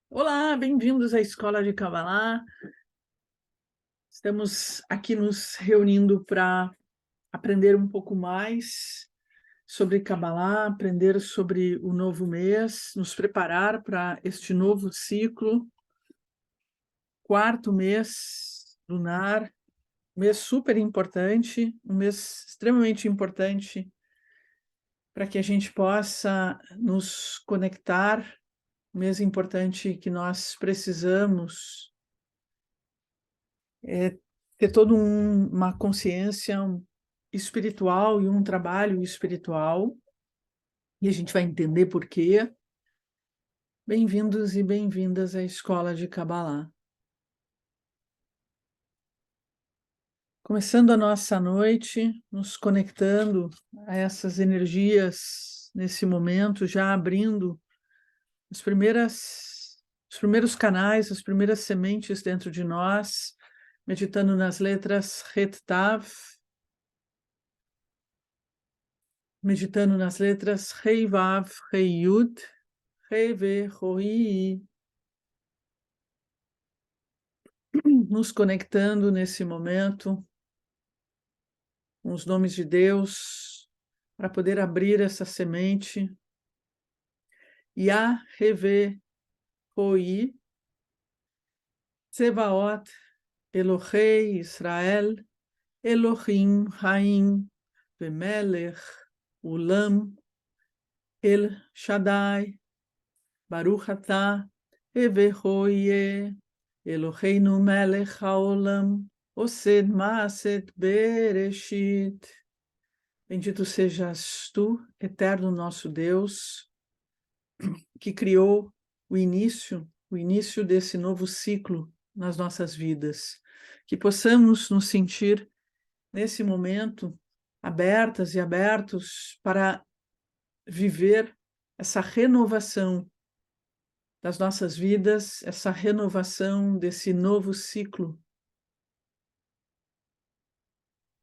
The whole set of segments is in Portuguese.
Olá, bem-vindos à Escola de Kabbalah. Estamos aqui nos reunindo para aprender um pouco mais sobre Kabbalah, aprender sobre o novo mês, nos preparar para este novo ciclo, quarto mês lunar, mês super importante, um mês extremamente importante para que a gente possa nos conectar, um mês importante que nós precisamos ter toda uma consciência espiritual e um trabalho espiritual, e a gente vai entender por quê. Bem-vindos e bem-vindas à Escola de Kabbalah. Começando a nossa noite, nos conectando a essas energias nesse momento, já abrindo os primeiros canais, as primeiras sementes dentro de nós, meditando nas letras Het Tav, meditando nas letras Rei Vav, Rei Yud, Rei Ve, Roi, nos conectando nesse momento com os nomes de Deus para poder abrir essa semente. Yah, Reve, Roi, Tsevaot, Elohei Israel, Elohim, Haim, Vemelech, Ulam, El Shaddai, Baruch Atah, Reve, Roi, Eloheinu melech haolam, osed maaset bereshit. Bendito sejas tu, eterno nosso Deus, que criou o início desse novo ciclo nas nossas vidas. Que possamos nos sentir, nesse momento, abertas e abertos para viver essa renovação das nossas vidas, essa renovação desse novo ciclo,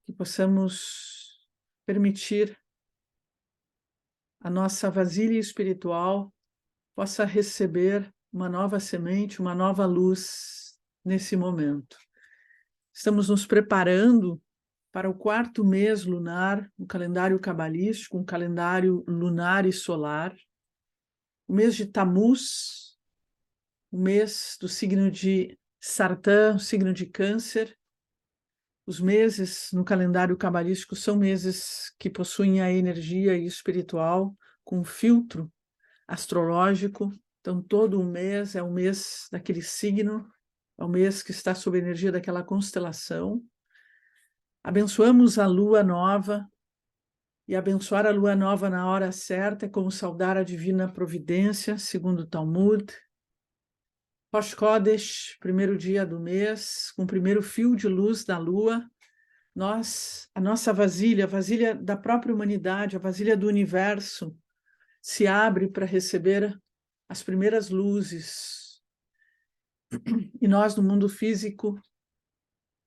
que possamos permitir a nossa vasilha espiritual possa receber uma nova semente, uma nova luz nesse momento. Estamos nos preparando para o quarto mês lunar, no calendário cabalístico, um calendário lunar e solar, o mês de Tammuz, o mês do signo de Sartã, o signo de Câncer. Os meses no calendário cabalístico são meses que possuem a energia espiritual com filtro astrológico. Então, todo o mês é o mês daquele signo, é o mês que está sob a energia daquela constelação. Abençoamos a lua nova, e abençoar a lua nova na hora certa é como saudar a divina providência, segundo o Talmud. Rosh Chodesh, primeiro dia do mês, com o primeiro fio de luz da lua, a nossa vasilha, a vasilha da própria humanidade, a vasilha do universo, se abre para receber as primeiras luzes. E nós, no mundo físico,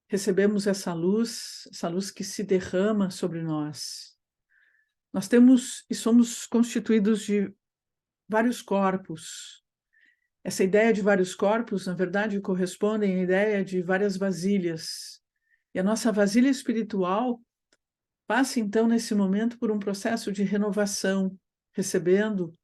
recebemos essa luz que se derrama sobre nós. Nós temos e somos constituídos de vários corpos. Essa ideia de vários corpos, na verdade, corresponde à ideia de várias vasilhas. E a nossa vasilha espiritual passa, então, nesse momento, por um processo de renovação, recebendo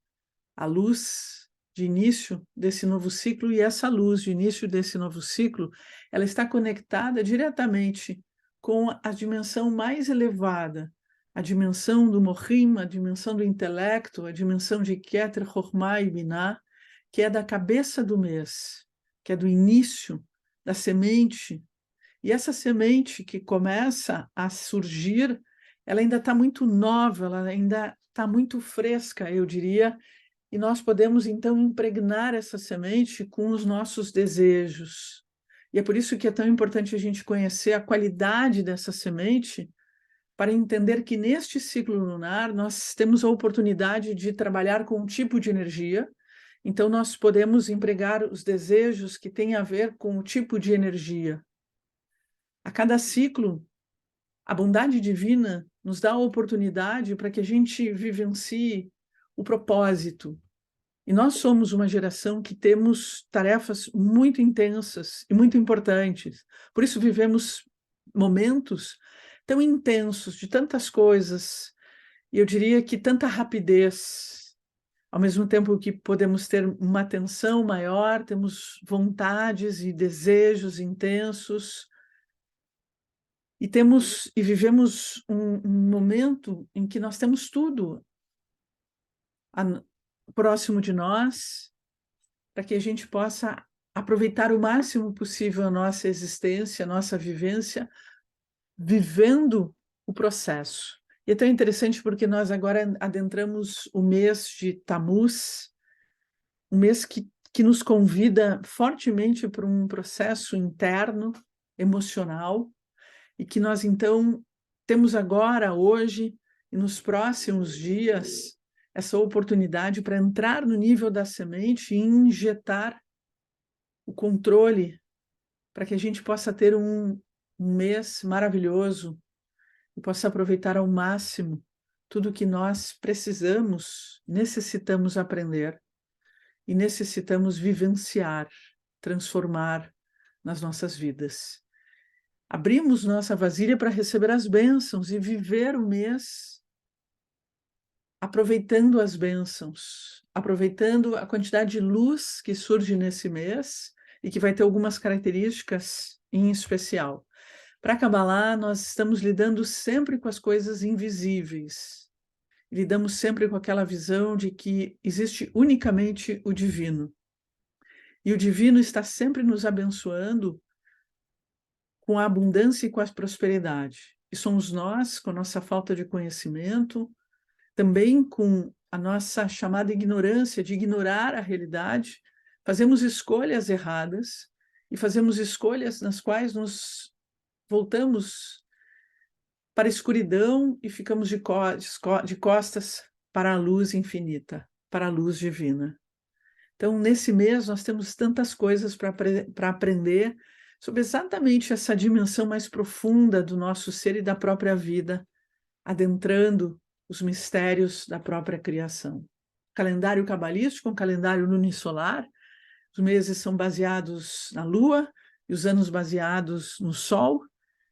a luz de início desse novo ciclo, e essa luz de início desse novo ciclo, ela está conectada diretamente com a dimensão mais elevada, a dimensão do Mohim, a dimensão do intelecto, a dimensão de Keter, Chokhmah e Binah, que é da cabeça do mês, que é do início da semente. E essa semente que começa a surgir, ela ainda está muito nova, ela ainda está muito fresca, eu diria, e nós podemos, então, impregnar essa semente com os nossos desejos. E é por isso que é tão importante a gente conhecer a qualidade dessa semente, para entender que neste ciclo lunar nós temos a oportunidade de trabalhar com um tipo de energia. Então, nós podemos empregar os desejos que têm a ver com o tipo de energia. A cada ciclo, a bondade divina nos dá a oportunidade para que a gente vivencie o propósito. E nós somos uma geração que temos tarefas muito intensas e muito importantes. Por isso vivemos momentos tão intensos, de tantas coisas, e eu diria que tanta rapidez. Ao mesmo tempo que podemos ter uma atenção maior, temos vontades e desejos intensos, e vivemos um momento em que nós temos tudo próximo de nós, para que a gente possa aproveitar o máximo possível a nossa existência, a nossa vivência, vivendo o processo. E é tão interessante porque nós agora adentramos o mês de Tammuz, um mês que nos convida fortemente para um processo interno, emocional, e que nós, então, temos agora, hoje e nos próximos dias, essa oportunidade para entrar no nível da semente e injetar o controle para que a gente possa ter um mês maravilhoso e possa aproveitar ao máximo tudo que nós precisamos, necessitamos aprender e necessitamos vivenciar, transformar nas nossas vidas. Abrimos nossa vasilha para receber as bênçãos e viver o mês aproveitando as bênçãos, aproveitando a quantidade de luz que surge nesse mês e que vai ter algumas características em especial. Para Kabbalah, nós estamos lidando sempre com as coisas invisíveis. Lidamos sempre com aquela visão de que existe unicamente o divino. E o divino está sempre nos abençoando com a abundância e com a prosperidade. E somos nós, com a nossa falta de conhecimento, também com a nossa chamada ignorância, de ignorar a realidade, fazemos escolhas erradas e fazemos escolhas nas quais nos voltamos para a escuridão e ficamos de costas para a luz infinita, para a luz divina. Então, nesse mês, nós temos tantas coisas para aprender sobre exatamente essa dimensão mais profunda do nosso ser e da própria vida, adentrando os mistérios da própria criação. O calendário cabalístico, um calendário lunisolar, os meses são baseados na Lua e os anos baseados no Sol.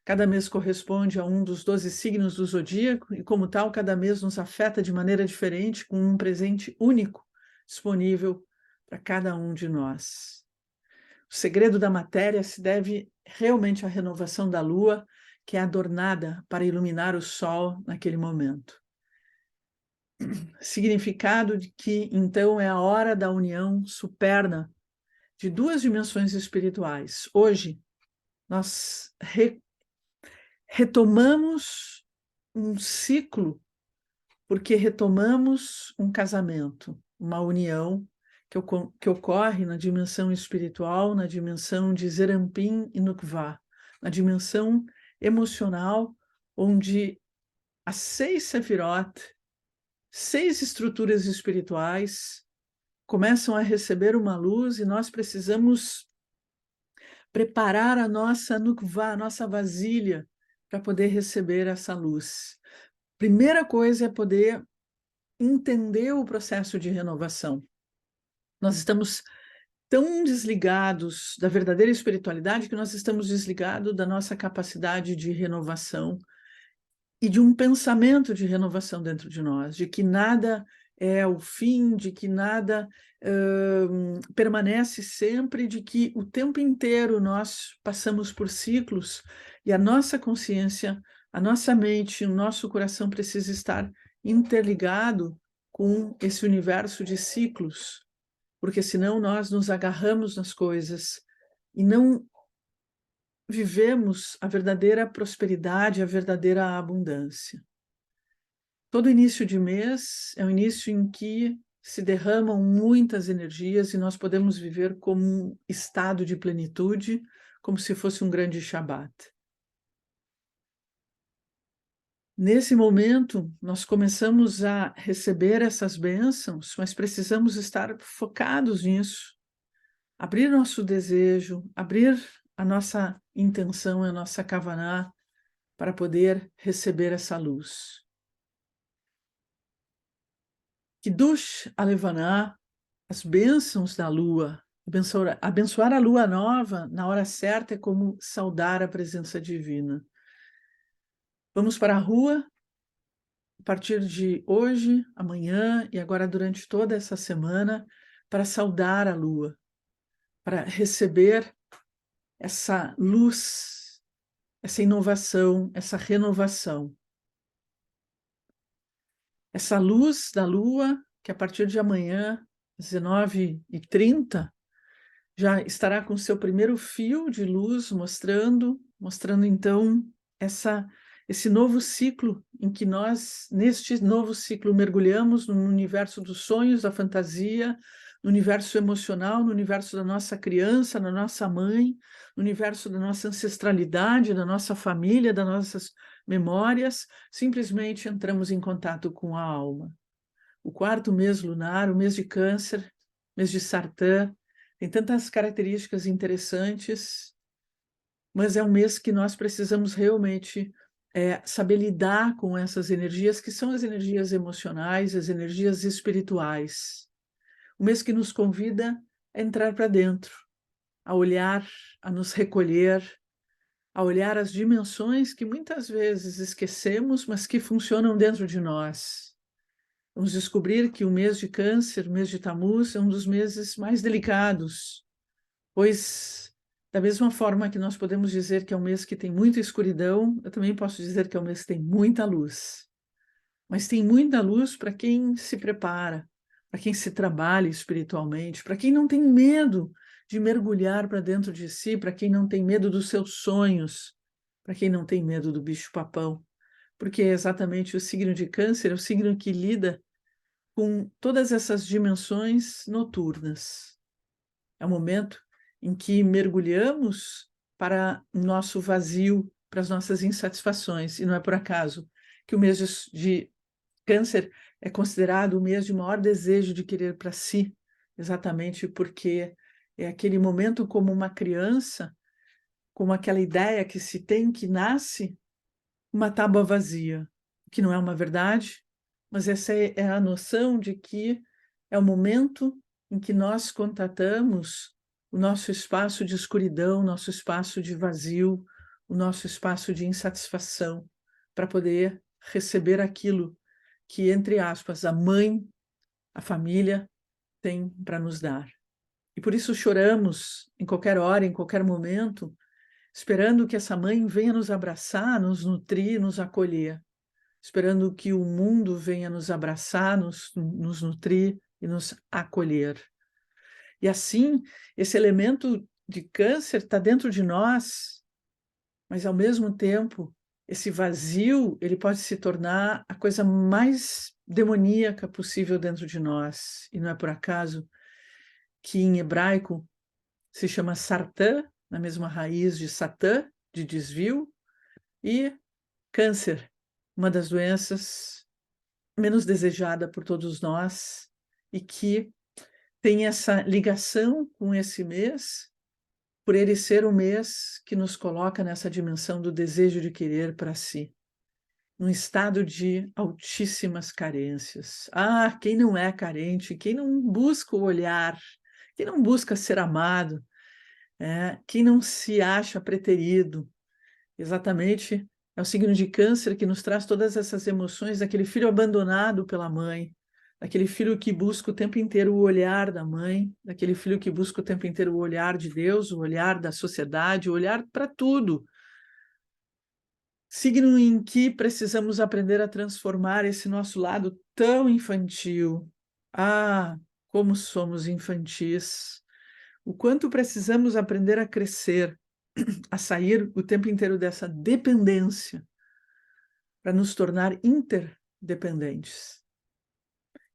Cada mês corresponde a um dos 12 signos do zodíaco e, como tal, cada mês nos afeta de maneira diferente, com um presente único disponível para cada um de nós. O segredo da matéria se deve realmente à renovação da Lua, que é adornada para iluminar o Sol naquele momento. Significado de que, então, é a hora da união superna de duas dimensões espirituais. Hoje, nós retomamos um ciclo, porque retomamos um casamento, uma união que ocorre na dimensão espiritual, na dimensão de Zerampin e Nukvah, na dimensão emocional, onde as 6 Sefirot, 6 estruturas espirituais, começam a receber uma luz e nós precisamos preparar a nossa Nukvah, a nossa vasilha, para poder receber essa luz. Primeira coisa é poder entender o processo de renovação. Nós estamos tão desligados da verdadeira espiritualidade que nós estamos desligados da nossa capacidade de renovação e de um pensamento de renovação dentro de nós, de que nada é o fim, de que nada permanece sempre, de que o tempo inteiro nós passamos por ciclos e a nossa consciência, a nossa mente, o nosso coração precisa estar interligado com esse universo de ciclos, porque senão nós nos agarramos nas coisas e não vivemos a verdadeira prosperidade, a verdadeira abundância. Todo início de mês é um início em que se derramam muitas energias e nós podemos viver como um estado de plenitude, como se fosse um grande Shabat. Nesse momento, nós começamos a receber essas bênçãos, mas precisamos estar focados nisso, abrir nosso desejo, abrir a nossa intenção, a nossa kavaná, para poder receber essa luz. Kiddush Alevaná as bênçãos da lua. Abençoar a lua nova na hora certa é como saudar a presença divina. Vamos para a rua a partir de hoje, amanhã e agora durante toda essa semana para saudar a lua, para receber essa luz, essa inovação, essa renovação. Essa luz da lua, que a partir de amanhã, às 19h30, já estará com seu primeiro fio de luz mostrando então esse novo ciclo em que nós, neste novo ciclo, mergulhamos no universo dos sonhos, da fantasia, no universo emocional, no universo da nossa criança, da nossa mãe, no universo da nossa ancestralidade, da nossa família, das nossas memórias. Simplesmente entramos em contato com a alma. O quarto mês lunar, o mês de Câncer, mês de Sartã, tem tantas características interessantes, mas é um mês que nós precisamos realmente saber lidar com essas energias, que são as energias emocionais, as energias espirituais. Um mês que nos convida a entrar para dentro, a olhar, a nos recolher, a olhar as dimensões que muitas vezes esquecemos, mas que funcionam dentro de nós. Vamos descobrir que o mês de Câncer, o mês de Tamuz, é um dos meses mais delicados, pois, da mesma forma que nós podemos dizer que é um mês que tem muita escuridão, eu também posso dizer que é um mês que tem muita luz. Mas tem muita luz para quem se prepara, para quem se trabalha espiritualmente, para quem não tem medo de mergulhar para dentro de si, para quem não tem medo dos seus sonhos, para quem não tem medo do bicho-papão. Porque é exatamente o signo de Câncer, é o signo que lida com todas essas dimensões noturnas. É o momento em que mergulhamos para o nosso vazio, para as nossas insatisfações. E não é por acaso que o mês de Câncer é considerado o mês de maior desejo de querer para si, exatamente porque é aquele momento como uma criança, como aquela ideia que se tem que nasce uma tábua vazia, que não é uma verdade, mas essa é a noção de que é o momento em que nós contatamos o nosso espaço de escuridão, nosso espaço de vazio, o nosso espaço de insatisfação, para poder receber aquilo que, entre aspas, a mãe, a família, tem para nos dar. E por isso choramos em qualquer hora, em qualquer momento, esperando que essa mãe venha nos abraçar, nos nutrir, nos acolher, esperando que o mundo venha nos abraçar, nos nutrir e nos acolher. E assim, esse elemento de Câncer está dentro de nós, mas ao mesmo tempo, esse vazio, ele pode se tornar a coisa mais demoníaca possível dentro de nós. E não é por acaso que em hebraico se chama Sartã, na mesma raiz de Satã, de desvio, e Câncer, uma das doenças menos desejada por todos nós e que tem essa ligação com esse mês, por ele ser o mês que nos coloca nessa dimensão do desejo de querer para si, num estado de altíssimas carências. Ah, quem não é carente, quem não busca o olhar, quem não busca ser amado, quem não se acha preterido, exatamente é o signo de Câncer que nos traz todas essas emoções daquele filho abandonado pela mãe, daquele filho que busca o tempo inteiro o olhar da mãe, daquele filho que busca o tempo inteiro o olhar de Deus, o olhar da sociedade, o olhar para tudo. Signo em que precisamos aprender a transformar esse nosso lado tão infantil. Ah, como somos infantis! O quanto precisamos aprender a crescer, a sair o tempo inteiro dessa dependência para nos tornar interdependentes.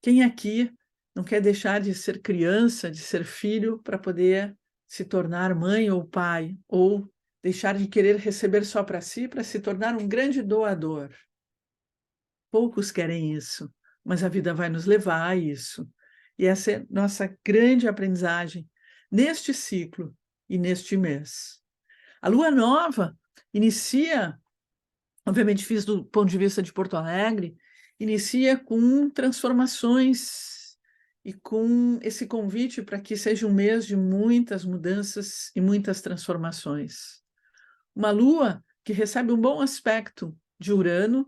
Quem aqui não quer deixar de ser criança, de ser filho, para poder se tornar mãe ou pai, ou deixar de querer receber só para si, para se tornar um grande doador? Poucos querem isso, mas a vida vai nos levar a isso. E essa é nossa grande aprendizagem neste ciclo e neste mês. A lua nova inicia, obviamente fiz do ponto de vista de Porto Alegre, inicia com transformações e com esse convite para que seja um mês de muitas mudanças e muitas transformações. Uma lua que recebe um bom aspecto de Urano,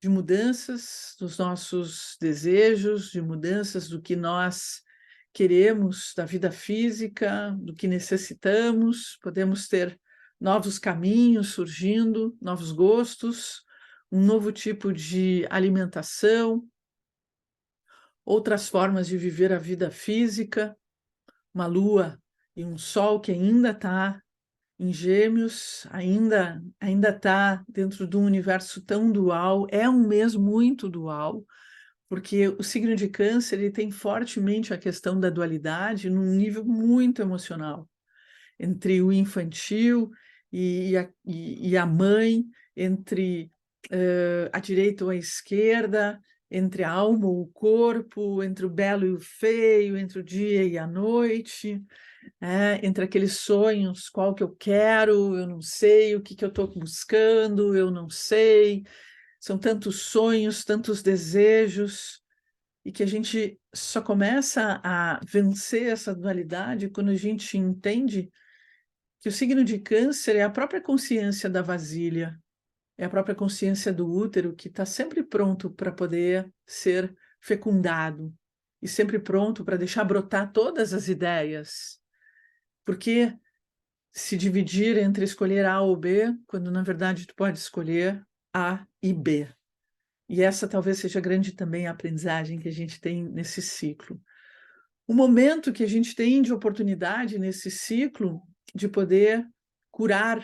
de mudanças dos nossos desejos, de mudanças do que nós queremos da vida física, do que necessitamos, podemos ter novos caminhos surgindo, novos gostos, um novo tipo de alimentação, outras formas de viver a vida física, uma lua e um sol que ainda está em Gêmeos, ainda está dentro de um universo tão dual, é um mês muito dual, porque o signo de Câncer ele tem fortemente a questão da dualidade num nível muito emocional, entre o infantil e a mãe, entre a direita ou a esquerda, entre a alma ou o corpo, entre o belo e o feio, entre o dia e a noite, entre aqueles sonhos, qual que eu quero, eu não sei, o que que eu estou buscando, eu não sei. São tantos sonhos, tantos desejos, e que a gente só começa a vencer essa dualidade quando a gente entende que o signo de Câncer é a própria consciência da vasilha, é a própria consciência do útero que está sempre pronto para poder ser fecundado e sempre pronto para deixar brotar todas as ideias. Porque se dividir entre escolher A ou B, quando na verdade tu pode escolher A e B. E essa talvez seja grande também a aprendizagem que a gente tem nesse ciclo. O momento que a gente tem de oportunidade nesse ciclo de poder curar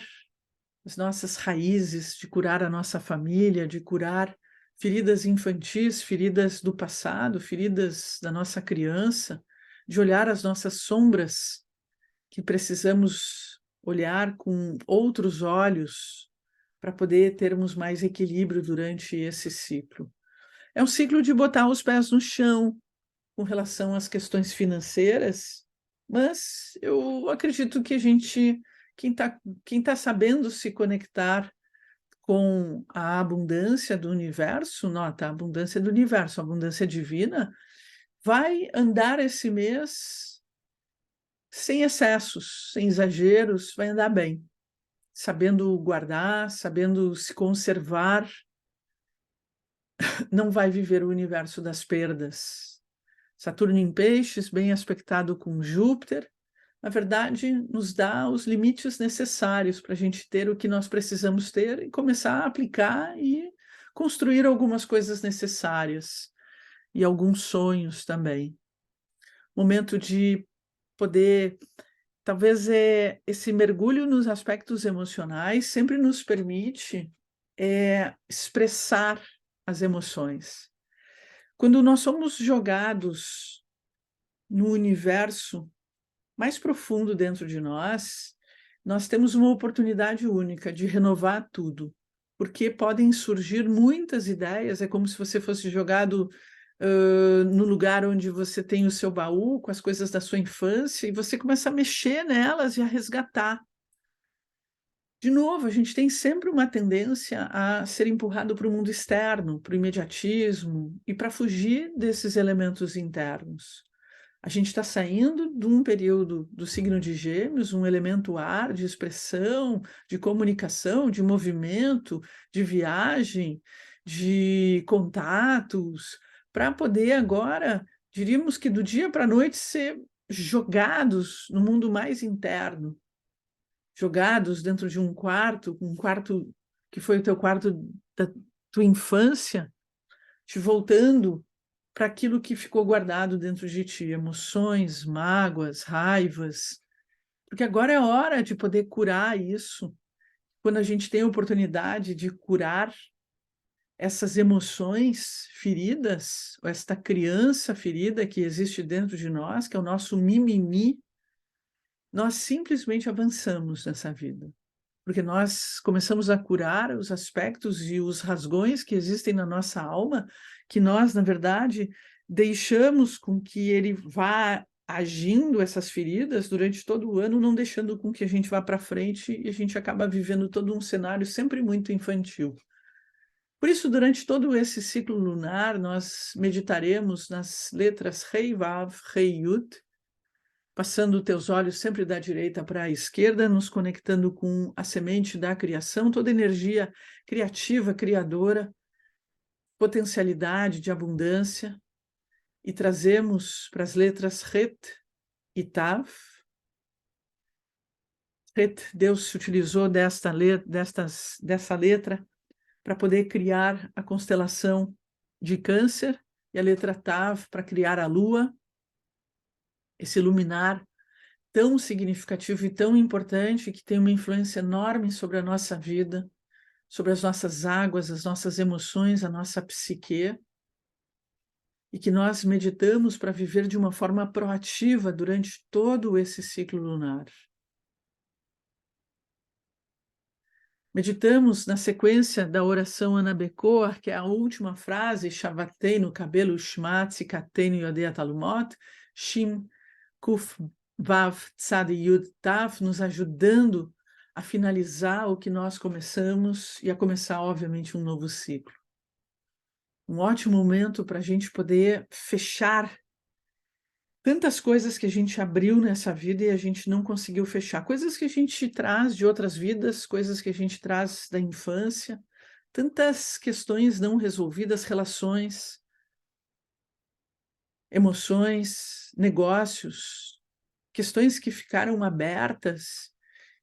as nossas raízes, de curar a nossa família, de curar feridas infantis, feridas do passado, feridas da nossa criança, de olhar as nossas sombras, que precisamos olhar com outros olhos para poder termos mais equilíbrio durante esse ciclo. É um ciclo de botar os pés no chão com relação às questões financeiras, mas eu acredito que a gente, quem tá sabendo se conectar com a abundância do universo, nota, a abundância do universo, a abundância divina, vai andar esse mês sem excessos, sem exageros, vai andar bem, sabendo guardar, sabendo se conservar, não vai viver o universo das perdas. Saturno em Peixes, bem aspectado com Júpiter, na verdade, nos dá os limites necessários para a gente ter o que nós precisamos ter e começar a aplicar e construir algumas coisas necessárias e alguns sonhos também. Momento de poder, talvez esse mergulho nos aspectos emocionais sempre nos permite expressar as emoções. Quando nós somos jogados no universo mais profundo dentro de nós, nós temos uma oportunidade única de renovar tudo, porque podem surgir muitas ideias, é como se você fosse jogado no lugar onde você tem o seu baú com as coisas da sua infância e você começa a mexer nelas e a resgatar. De novo, a gente tem sempre uma tendência a ser empurrado para o mundo externo, para o imediatismo e para fugir desses elementos internos. A gente está saindo de um período do signo de Gêmeos, um elemento ar de expressão, de comunicação, de movimento, de viagem, de contatos, para poder agora, diríamos que do dia para a noite, ser jogados no mundo mais interno, jogados dentro de um quarto que foi o teu quarto da tua infância, te voltando para aquilo que ficou guardado dentro de ti, emoções, mágoas, raivas, porque agora é hora de poder curar isso. Quando a gente tem a oportunidade de curar essas emoções feridas, ou esta criança ferida que existe dentro de nós, que é o nosso mimimi, nós simplesmente avançamos nessa vida. Porque nós começamos a curar os aspectos e os rasgões que existem na nossa alma, que nós, na verdade, deixamos com que ele vá agindo essas feridas durante todo o ano, não deixando com que a gente vá para frente e a gente acaba vivendo todo um cenário sempre muito infantil. Por isso, durante todo esse ciclo lunar, nós meditaremos nas letras Rei Vav, Rei Yud, passando teus olhos sempre da direita para a esquerda, nos conectando com a semente da criação, toda energia criativa, criadora, potencialidade de abundância, e trazemos para as letras Het e Tav. Het, Deus se utilizou dessa letra para poder criar a constelação de Câncer, e a letra Tav para criar a Lua, esse luminar tão significativo e tão importante, que tem uma influência enorme sobre a nossa vida, sobre as nossas águas, as nossas emoções, a nossa psique, e que nós meditamos para viver de uma forma proativa durante todo esse ciclo lunar. Meditamos na sequência da oração Ana Bekor, que é a última frase, Shavatei no cabelo Shmatzi Katenu Yodea Talumot, Shim Kuf Vav Tzad Yud Tav, nos ajudando a finalizar o que nós começamos e a começar, obviamente, um novo ciclo. Um ótimo momento para a gente poder fechar tantas coisas que a gente abriu nessa vida e a gente não conseguiu fechar. Coisas que a gente traz de outras vidas, coisas que a gente traz da infância, tantas questões não resolvidas, relações, emoções, negócios, questões que ficaram abertas,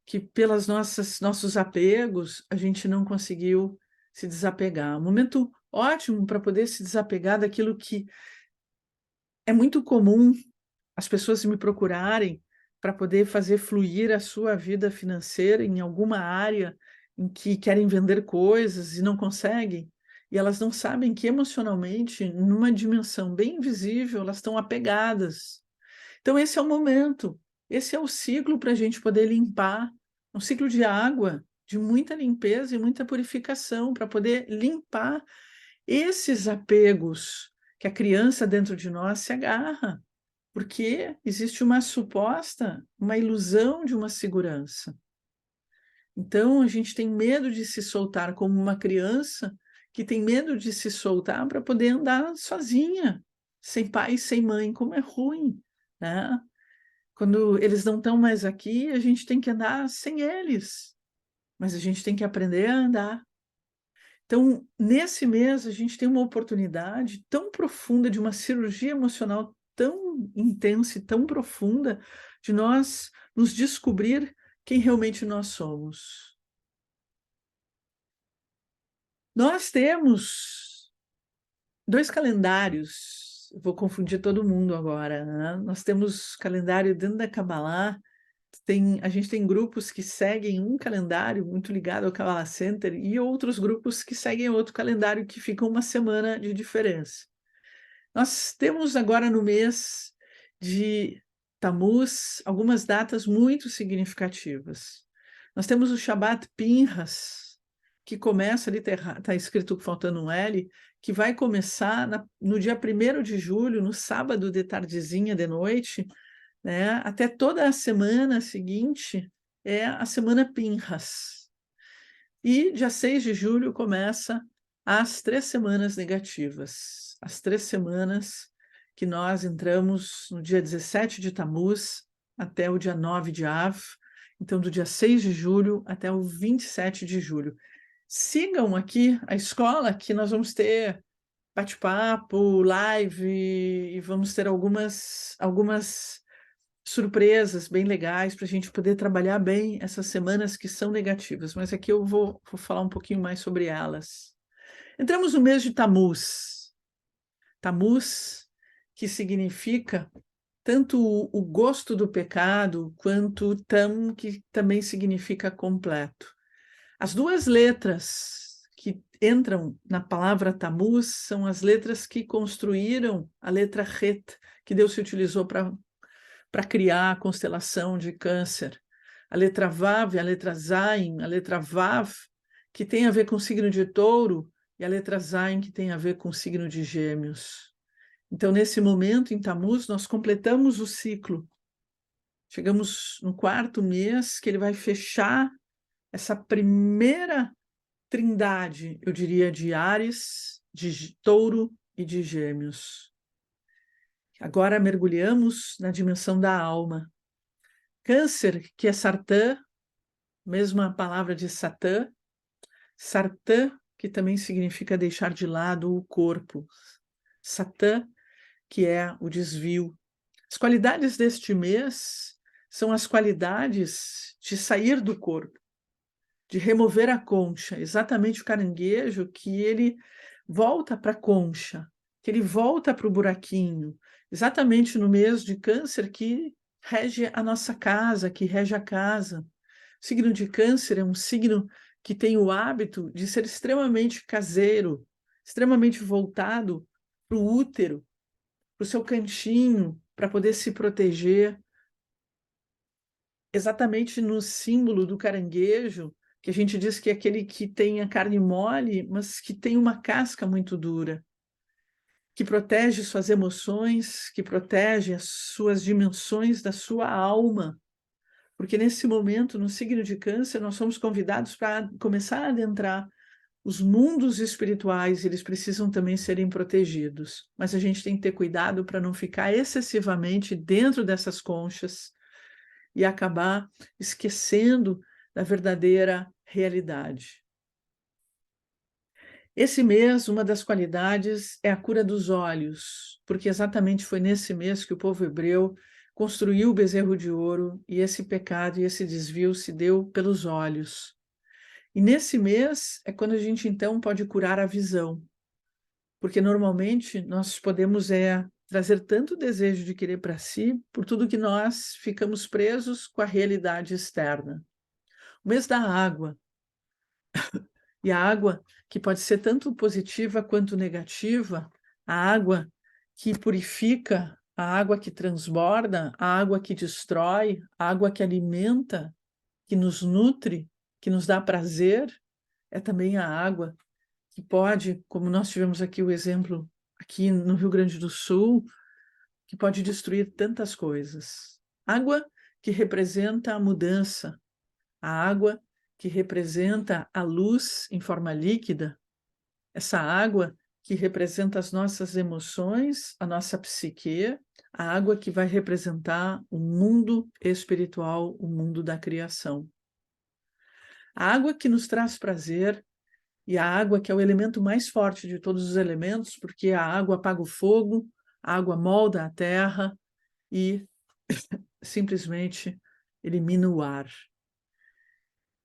que pelas nossos apegos a gente não conseguiu se desapegar. Um momento ótimo para poder se desapegar daquilo que é muito comum as pessoas me procurarem para poder fazer fluir a sua vida financeira em alguma área em que querem vender coisas e não conseguem, e elas não sabem que emocionalmente, numa dimensão bem invisível, elas estão apegadas. Então esse é o momento, esse é o ciclo para a gente poder limpar, um ciclo de água, de muita limpeza e muita purificação, para poder limpar esses apegos que a criança dentro de nós se agarra, porque existe uma ilusão de uma segurança. Então, a gente tem medo de se soltar, como uma criança que tem medo de se soltar para poder andar sozinha, sem pai e sem mãe, como é ruim, né? Quando eles não estão mais aqui, a gente tem que andar sem eles, mas a gente tem que aprender a andar. Então, nesse mês, a gente tem uma oportunidade tão profunda de uma cirurgia emocional tão intensa e tão profunda de nós nos descobrir quem realmente nós somos. Nós temos 2 calendários, vou confundir todo mundo agora, né? Nós temos calendário dentro da Kabbalah. A gente tem grupos que seguem um calendário muito ligado ao Kabbalah Center e outros grupos que seguem outro calendário que fica uma semana de diferença. Nós temos agora no mês de Tammuz algumas datas muito significativas. Nós temos o Shabbat Pinhas, que começa ali, está escrito faltando um L, que vai começar no dia 1º de julho, no sábado de tardezinha, de noite, né? Até toda a semana seguinte é a semana Pinhas. E dia 6 de julho começa as 3 semanas negativas, as 3 semanas que nós entramos no dia 17 de Tammuz até o dia 9 de Av, então do dia 6 de julho até o 27 de julho. Sigam aqui a escola, que nós vamos ter bate-papo, live, e vamos ter algumas surpresas bem legais para a gente poder trabalhar bem essas semanas que são negativas, mas aqui eu vou falar um pouquinho mais sobre elas. Entramos no mês de Tammuz. Tammuz, que significa tanto o gosto do pecado, quanto tam, que também significa completo. As 2 letras que entram na palavra Tammuz são as letras que construíram a letra Het, que Deus se utilizou para criar a constelação de Câncer. A letra Vav, a letra Zain, a letra Vav, que tem a ver com o signo de Touro, e a letra Zain, que tem a ver com o signo de Gêmeos. Então, nesse momento, em Tammuz, nós completamos o ciclo. Chegamos no 4º mês, que ele vai fechar essa primeira trindade, eu diria, de Áries, de Touro e de Gêmeos. Agora mergulhamos na dimensão da alma. Câncer, que é Sartã, mesma palavra de Satã. Sartã, que também significa deixar de lado o corpo. Satã, que é o desvio. As qualidades deste mês são as qualidades de sair do corpo, de remover a concha, exatamente o caranguejo que ele volta para a concha, que ele volta para o buraquinho, exatamente no mês de Câncer que rege a nossa casa, que rege a casa. O signo de Câncer é um signo que tem o hábito de ser extremamente caseiro, extremamente voltado para o útero, para o seu cantinho, para poder se proteger. Exatamente no símbolo do caranguejo, que a gente diz que é aquele que tem a carne mole, mas que tem uma casca muito dura, que protege suas emoções, que protege as suas dimensões da sua alma. Porque nesse momento, no signo de Câncer, nós somos convidados para começar a adentrar os mundos espirituais, eles precisam também serem protegidos. Mas a gente tem que ter cuidado para não ficar excessivamente dentro dessas conchas e acabar esquecendo da verdadeira realidade. Esse mês, uma das qualidades é a cura dos olhos, porque exatamente foi nesse mês que o povo hebreu construiu o bezerro de ouro e esse pecado e esse desvio se deu pelos olhos. E nesse mês é quando a gente então pode curar a visão, porque normalmente nós podemos trazer tanto desejo de querer para si, por tudo que nós ficamos presos com a realidade externa. O mês da água, e a água que pode ser tanto positiva quanto negativa, a água que purifica, a água que transborda, a água que destrói, a água que alimenta, que nos nutre, que nos dá prazer, é também a água que pode, como nós tivemos aqui o exemplo aqui no Rio Grande do Sul, que pode destruir tantas coisas. Água que representa a mudança, a água que representa a luz em forma líquida, essa água que representa as nossas emoções, a nossa psique, a água que vai representar o mundo espiritual, o mundo da criação. A água que nos traz prazer e a água que é o elemento mais forte de todos os elementos, porque a água apaga o fogo, a água molda a terra e simplesmente elimina o ar.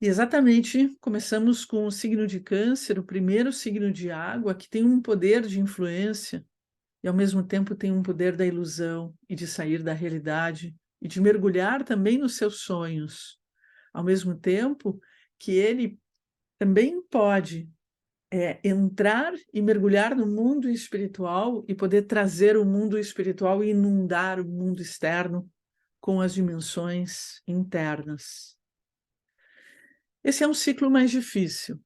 E exatamente começamos com o signo de Câncer, o primeiro signo de água, que tem um poder de influência e ao mesmo tempo tem um poder da ilusão e de sair da realidade e de mergulhar também nos seus sonhos, ao mesmo tempo que ele também pode entrar e mergulhar no mundo espiritual e poder trazer o mundo espiritual e inundar o mundo externo com as dimensões internas. Esse é um ciclo mais difícil.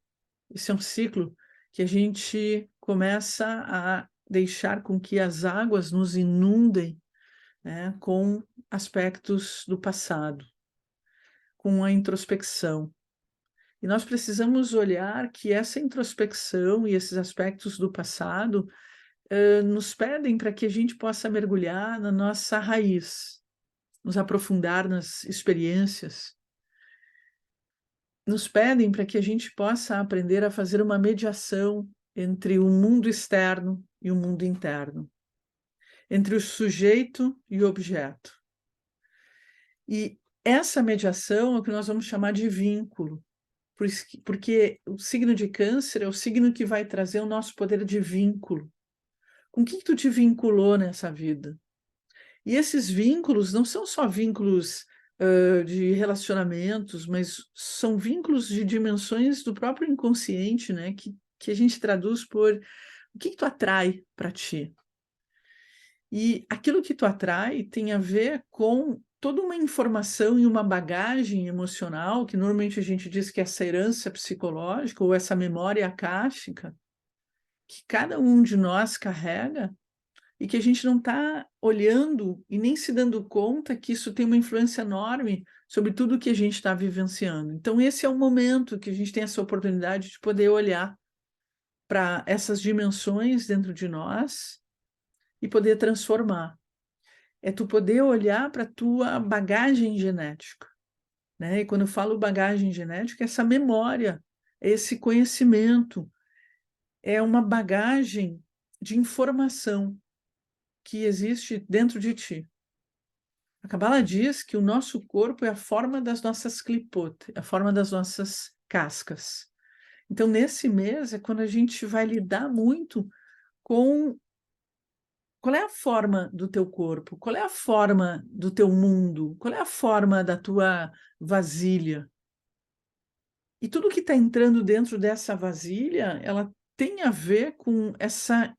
Esse é um ciclo que a gente começa a deixar com que as águas nos inundem, né, com aspectos do passado, com a introspecção. E nós precisamos olhar que essa introspecção e esses aspectos do passado nos pedem para que a gente possa mergulhar na nossa raiz, nos aprofundar nas experiências, nos pedem para que a gente possa aprender a fazer uma mediação entre o mundo externo e o mundo interno, entre o sujeito e o objeto. E essa mediação é o que nós vamos chamar de vínculo, porque o signo de Câncer é o signo que vai trazer o nosso poder de vínculo. Com quem tu te vinculou nessa vida? E esses vínculos não são só vínculos de relacionamentos, mas são vínculos de dimensões do próprio inconsciente, né? Que a gente traduz por o que tu atrai para ti. E aquilo que tu atrai tem a ver com toda uma informação e uma bagagem emocional, que normalmente a gente diz que é essa herança psicológica ou essa memória akáshica, que cada um de nós carrega e que a gente não está olhando e nem se dando conta que isso tem uma influência enorme sobre tudo que a gente está vivenciando. Então, esse é o momento que a gente tem essa oportunidade de poder olhar para essas dimensões dentro de nós e poder transformar. É tu poder olhar para a tua bagagem genética, né? E quando eu falo bagagem genética, é essa memória, é esse conhecimento, é uma bagagem de informação que existe dentro de ti. A Kabbalah diz que o nosso corpo é a forma das nossas clipot, é a forma das nossas cascas. Então, nesse mês é quando a gente vai lidar muito com qual é a forma do teu corpo, qual é a forma do teu mundo, qual é a forma da tua vasilha. E tudo que está entrando dentro dessa vasilha, ela tem a ver com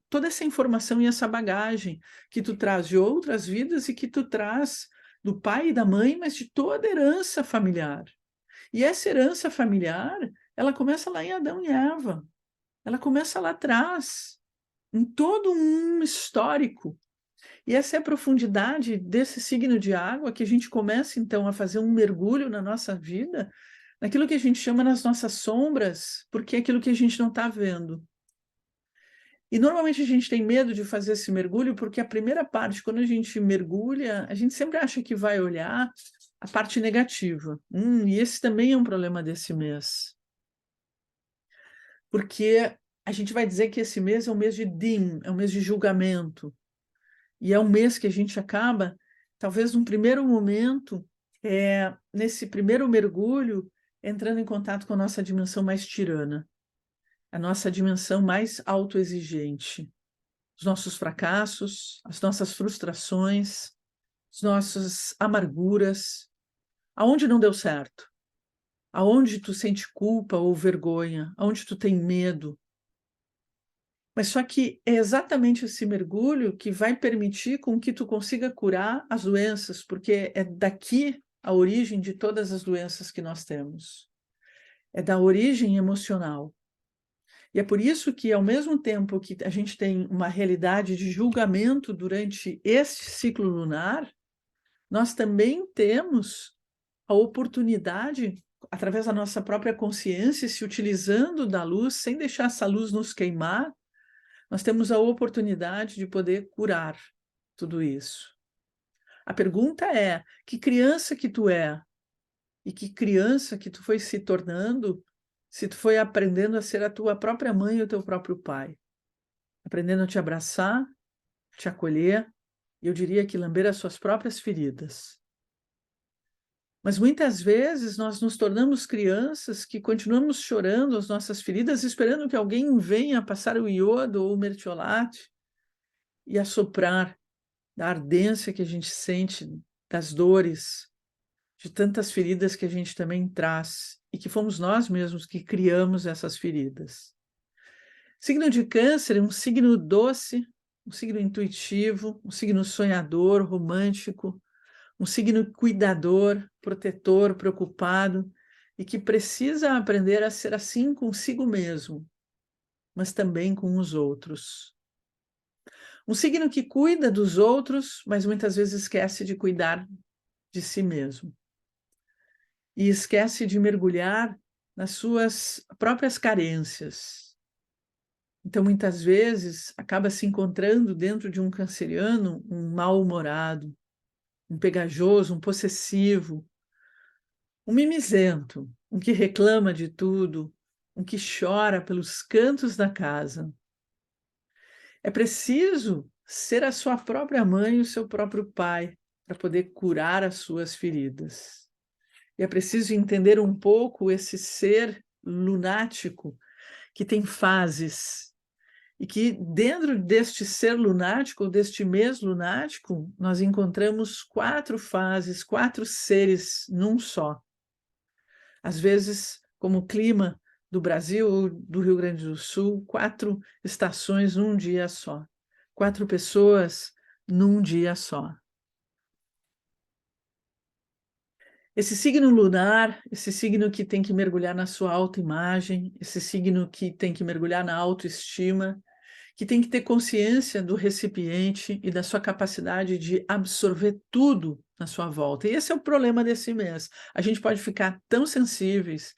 toda essa informação e essa bagagem que tu traz de outras vidas e que tu traz do pai e da mãe, mas de toda a herança familiar. E essa herança familiar, ela começa lá em Adão e Eva. Ela começa lá atrás, em todo um histórico. E essa é a profundidade desse signo de água que a gente começa, então, a fazer um mergulho na nossa vida, naquilo que a gente chama nas nossas sombras, porque é aquilo que a gente não está vendo. E normalmente a gente tem medo de fazer esse mergulho, porque a primeira parte, quando a gente mergulha, a gente sempre acha que vai olhar a parte negativa. E esse também é um problema desse mês. Porque a gente vai dizer que esse mês é um mês de din, é um mês de julgamento. E é um mês que a gente acaba, talvez num primeiro momento, nesse primeiro mergulho, entrando em contato com a nossa dimensão mais tirana, a nossa dimensão mais autoexigente, os nossos fracassos, as nossas frustrações, as nossas amarguras, aonde não deu certo, aonde tu sente culpa ou vergonha, aonde tu tem medo. Mas só que é exatamente esse mergulho que vai permitir com que tu consiga curar as doenças, porque é daqui a origem de todas as doenças que nós temos. É da origem emocional. E é por isso que, ao mesmo tempo que a gente tem uma realidade de julgamento durante esse ciclo lunar, nós também temos a oportunidade, através da nossa própria consciência, se utilizando da luz, sem deixar essa luz nos queimar, nós temos a oportunidade de poder curar tudo isso. A pergunta é: que criança que tu é? E que criança que tu foi se tornando se tu foi aprendendo a ser a tua própria mãe e o teu próprio pai? Aprendendo a te abraçar, te acolher, e eu diria que lamber as suas próprias feridas. Mas muitas vezes nós nos tornamos crianças que continuamos chorando as nossas feridas, esperando que alguém venha passar o iodo ou o mertiolate e assoprar da ardência que a gente sente, das dores, de tantas feridas que a gente também traz e que fomos nós mesmos que criamos essas feridas. Signo de Câncer é um signo doce, um signo intuitivo, um signo sonhador, romântico, um signo cuidador, protetor, preocupado e que precisa aprender a ser assim consigo mesmo, mas também com os outros. Um signo que cuida dos outros, mas muitas vezes esquece de cuidar de si mesmo. E esquece de mergulhar nas suas próprias carências. Então, muitas vezes, acaba se encontrando dentro de um canceriano um mal-humorado, um pegajoso, um possessivo, um mimizento, um que reclama de tudo, um que chora pelos cantos da casa. É preciso ser a sua própria mãe e o seu próprio pai para poder curar as suas feridas. E é preciso entender um pouco esse ser lunático que tem fases e que dentro deste ser lunático, ou deste mês lunático, nós encontramos 4 fases, 4 seres num só. Às vezes, como o clima do Brasil ou do Rio Grande do Sul, 4 estações num dia só. 4 pessoas num dia só. Esse signo lunar, esse signo que tem que mergulhar na sua autoimagem, esse signo que tem que mergulhar na autoestima, que tem que ter consciência do recipiente e da sua capacidade de absorver tudo na sua volta. E esse é o problema desse mês. A gente pode ficar tão sensíveis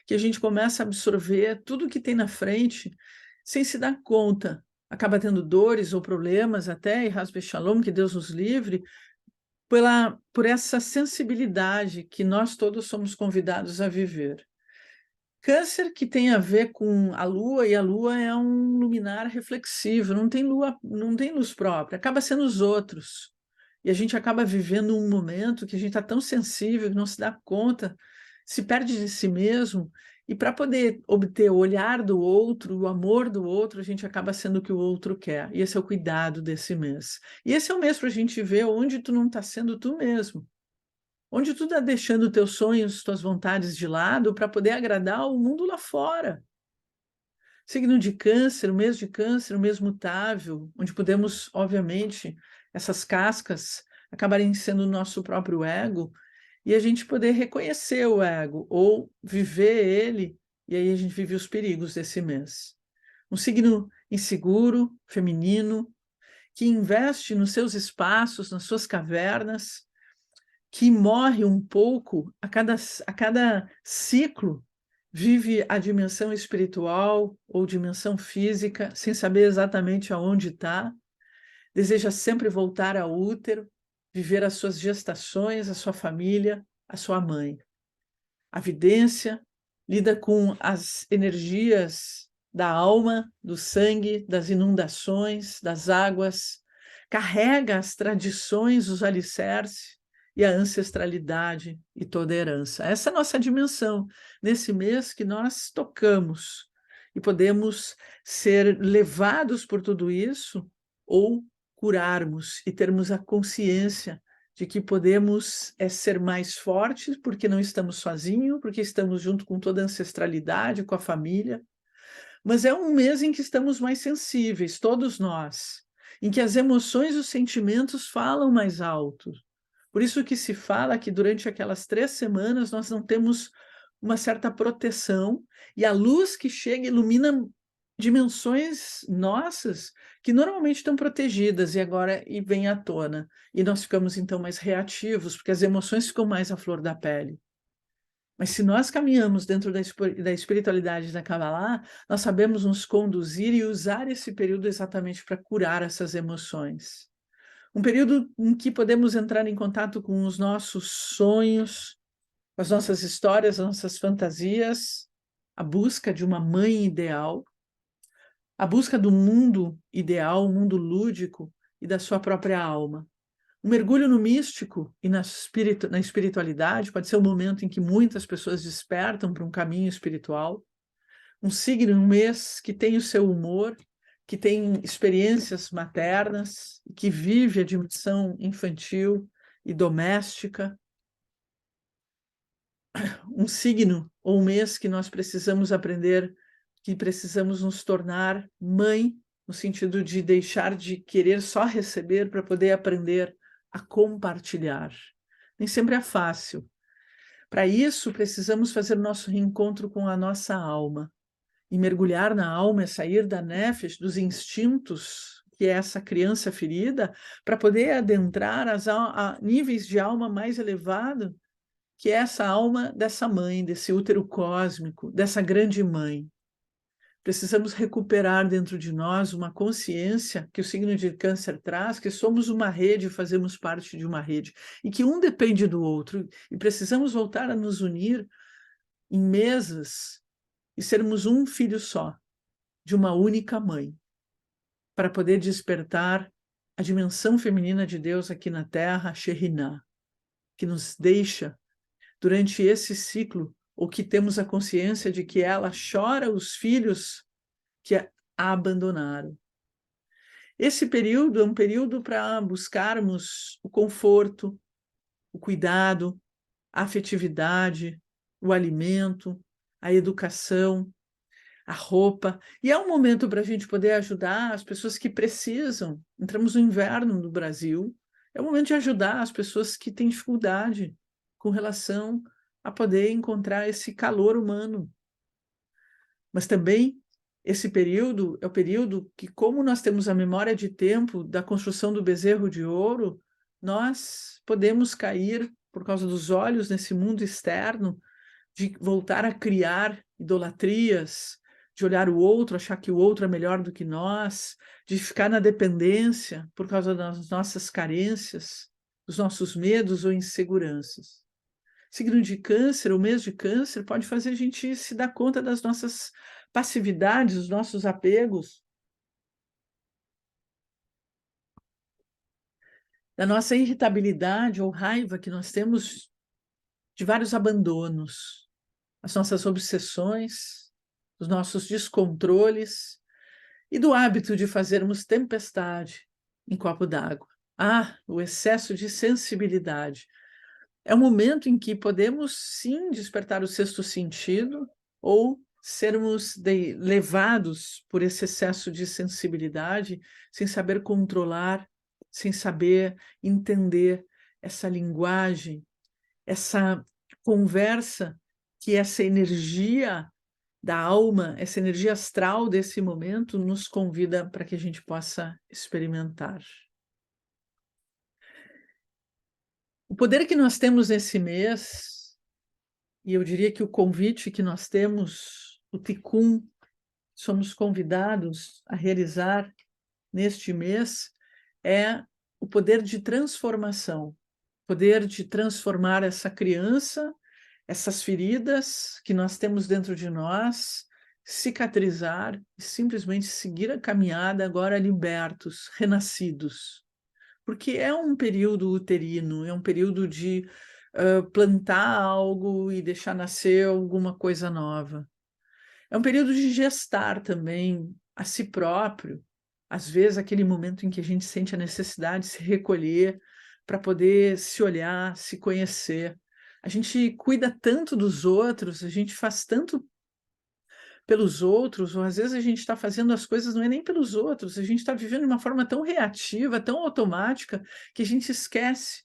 que a gente começa a absorver tudo que tem na frente sem se dar conta. Acaba tendo dores ou problemas até, e Hasbe Shalom, que Deus nos livre, por essa sensibilidade que nós todos somos convidados a viver. Câncer que tem a ver com a Lua, e a Lua é um luminar reflexivo, não tem lua, não tem luz própria, acaba sendo os outros. E a gente acaba vivendo um momento que a gente está tão sensível que não se dá conta, se perde de si mesmo, e para poder obter o olhar do outro, o amor do outro, a gente acaba sendo o que o outro quer. E esse é o cuidado desse mês. E esse é o mês para a gente ver onde tu não está sendo tu mesmo. Onde tu está deixando teus sonhos, tuas vontades de lado para poder agradar o mundo lá fora. Signo de Câncer, o mês mutável, onde podemos, obviamente, essas cascas acabarem sendo o nosso próprio ego, e a gente poder reconhecer o ego, ou viver ele, e aí a gente vive os perigos desse mês. Um signo inseguro, feminino, que investe nos seus espaços, nas suas cavernas, que morre um pouco a cada ciclo, vive a dimensão espiritual ou dimensão física, sem saber exatamente aonde está, deseja sempre voltar ao útero, viver as suas gestações, a sua família, a sua mãe. A vidência lida com as energias da alma, do sangue, das inundações, das águas, carrega as tradições, os alicerces e a ancestralidade e toda a herança. Essa é a nossa dimensão, nesse mês que nós tocamos e podemos ser levados por tudo isso ou curarmos e termos a consciência de que podemos ser mais fortes porque não estamos sozinhos, porque estamos junto com toda a ancestralidade, com a família. Mas é um mês em que estamos mais sensíveis, todos nós, em que as emoções e os sentimentos falam mais alto. Por isso que se fala que durante aquelas 3 semanas nós não temos uma certa proteção e a luz que chega ilumina dimensões nossas que normalmente estão protegidas e vem à tona. E nós ficamos então mais reativos, porque as emoções ficam mais à flor da pele. Mas se nós caminhamos dentro da espiritualidade da Kabbalah, nós sabemos nos conduzir e usar esse período exatamente para curar essas emoções. Um período em que podemos entrar em contato com os nossos sonhos, com as nossas histórias, as nossas fantasias, a busca de uma mãe ideal, a busca do mundo ideal, um mundo lúdico e da sua própria alma. Um mergulho no místico e na espiritualidade pode ser o momento em que muitas pessoas despertam para um caminho espiritual. Um signo, um mês que tem o seu humor, que tem experiências maternas, que vive a dimensão infantil e doméstica. Um signo ou um mês que nós precisamos aprender, que precisamos nos tornar mãe, no sentido de deixar de querer só receber para poder aprender a compartilhar. Nem sempre é fácil. Para isso, precisamos fazer nosso reencontro com a nossa alma. E mergulhar na alma é sair da nefesh, dos instintos, que é essa criança ferida, para poder adentrar a níveis de alma mais elevados, que é essa alma dessa mãe, desse útero cósmico, dessa grande mãe. Precisamos recuperar dentro de nós uma consciência que o signo de Câncer traz, que somos uma rede, fazemos parte de uma rede, e que um depende do outro, e precisamos voltar a nos unir em mesas e sermos um filho só, de uma única mãe, para poder despertar a dimensão feminina de Deus aqui na Terra, a Shekhinah, que nos deixa, durante esse ciclo, ou que temos a consciência de que ela chora os filhos que a abandonaram. Esse período é um período para buscarmos o conforto, o cuidado, a afetividade, o alimento, a educação, a roupa. E é um momento para a gente poder ajudar as pessoas que precisam. Entramos no inverno no Brasil. É o momento de ajudar as pessoas que têm dificuldade com relação a poder encontrar esse calor humano. Mas também esse período é o período que, como nós temos a memória de tempo da construção do bezerro de ouro, nós podemos cair, por causa dos olhos nesse mundo externo, de voltar a criar idolatrias, de olhar o outro, achar que o outro é melhor do que nós, de ficar na dependência por causa das nossas carências, dos nossos medos ou inseguranças. Signo de Câncer, o mês de Câncer, pode fazer a gente se dar conta das nossas passividades, dos nossos apegos, da nossa irritabilidade ou raiva que nós temos de vários abandonos, as nossas obsessões, os nossos descontroles e do hábito de fazermos tempestade em copo d'água. Ah, o excesso de sensibilidade. É um momento em que podemos, sim, despertar o sexto sentido ou sermos levados por esse excesso de sensibilidade sem saber controlar, sem saber entender essa linguagem, essa conversa que essa energia da alma, essa energia astral desse momento nos convida para que a gente possa experimentar. O poder que nós temos nesse mês, e eu diria que o convite que nós temos, o Ticum, somos convidados a realizar neste mês, é o poder de transformação, poder de transformar essa criança, essas feridas que nós temos dentro de nós, cicatrizar e simplesmente seguir a caminhada agora libertos, renascidos. Porque é um período uterino, é um período de plantar algo e deixar nascer alguma coisa nova. É um período de gestar também a si próprio, às vezes aquele momento em que a gente sente a necessidade de se recolher para poder se olhar, se conhecer. A gente cuida tanto dos outros, a gente faz tanto pelos outros, ou às vezes a gente está fazendo as coisas não é nem pelos outros, a gente está vivendo de uma forma tão reativa, tão automática, que a gente esquece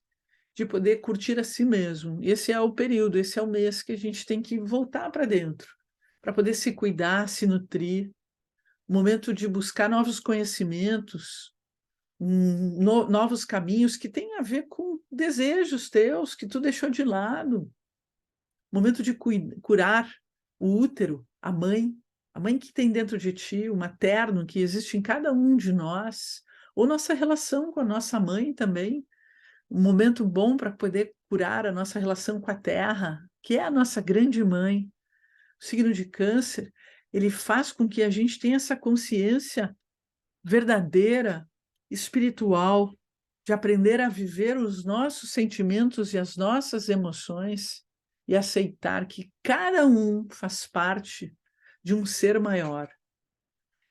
de poder curtir a si mesmo. Esse é o período, esse é o mês que a gente tem que voltar para dentro, para poder se cuidar, se nutrir, momento de buscar novos conhecimentos, novos caminhos que têm a ver com desejos teus que tu deixou de lado, momento de curar o útero, a mãe que tem dentro de ti, o materno que existe em cada um de nós, ou nossa relação com a nossa mãe também, um momento bom para poder curar a nossa relação com a terra, que é a nossa grande mãe. O signo de Câncer, ele faz com que a gente tenha essa consciência verdadeira, espiritual, de aprender a viver os nossos sentimentos e as nossas emoções e aceitar que cada um faz parte de um ser maior